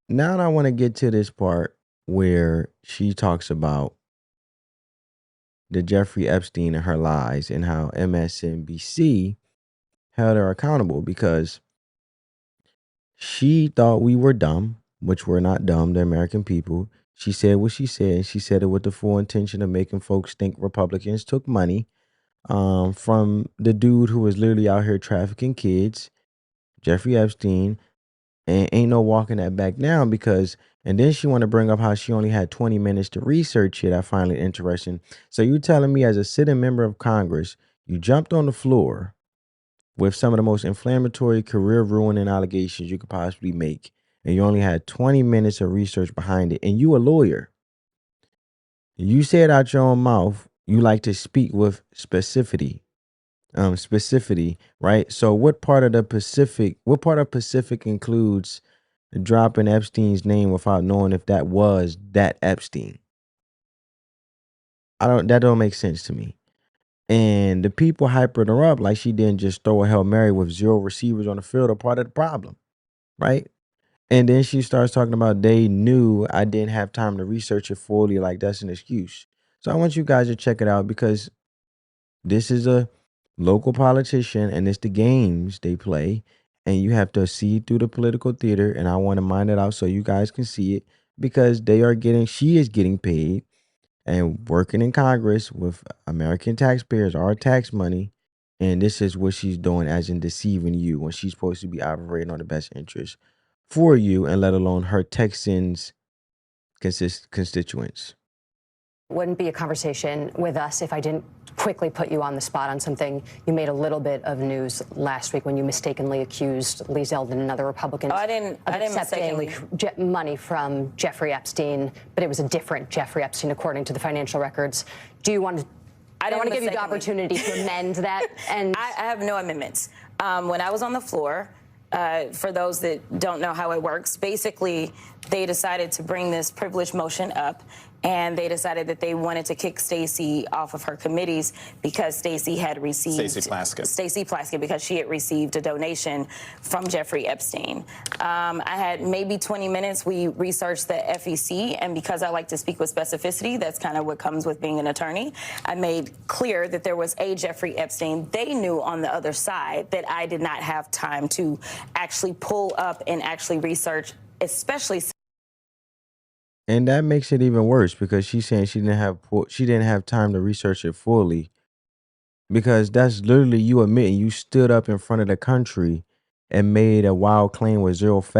Now I want to get to this part where she talks about the Jeffrey Epstein and her lies and how MSNBC held her accountable because she thought we were dumb, which we're not dumb, the American people. She said what she said, and she said it with the full intention of making folks think Republicans took money from the dude who was literally out here trafficking kids, Jeffrey Epstein, and ain't no walking that back down because, and then she want to bring up how she only had 20 minutes to research it. I find it interesting. So you telling me as a sitting member of Congress, you jumped on the floor with some of the most inflammatory, career ruining allegations you could possibly make, and you only had 20 minutes of research behind it, and you a lawyer. You said out your own mouth, you like to speak with specificity. Right? So what part of Pacific includes dropping Epstein's name without knowing if that was that Epstein? That don't make sense to me. And the people hyping her up like she didn't just throw a Hail Mary with 0 receivers on the field are part of the problem, right? And then she starts talking about they knew I didn't have time to research it fully, like that's an excuse. So I want you guys to check it out because this is a local politician and it's the games they play, and you have to see through the political theater, and I want to mind it out so you guys can see it because she is getting paid and working in Congress with American taxpayers, our tax money. And this is what she's doing, as in deceiving you when she's supposed to be operating on the best interest for you and let alone her Texans constituents. Wouldn't be a conversation with us if I didn't quickly put you on the spot on something. You made a little bit of news last week when you mistakenly accused Lee Zeldin and another Republicans I didn't accepting money from Jeffrey Epstein, but it was a different Jeffrey Epstein according to the financial records. Do you want to? I want to give you the opportunity to amend that. And I have no amendments. When I was on the floor, for those that don't know how it works, basically they decided to bring this privilege motion up, and they decided that they wanted to kick Stacey off of her committees because Stacey had received Stacey Plaskett because she had received a donation from Jeffrey Epstein. I had maybe 20 minutes. We researched the FEC, and because I like to speak with specificity, that's kind of what comes with being an attorney. I made clear that there was a Jeffrey Epstein. They knew on the other side that I did not have time to actually pull up and actually research, especially. And that makes it even worse because she's saying she didn't have time to research it fully, because that's literally you admitting you stood up in front of the country and made a wild claim with 0 facts.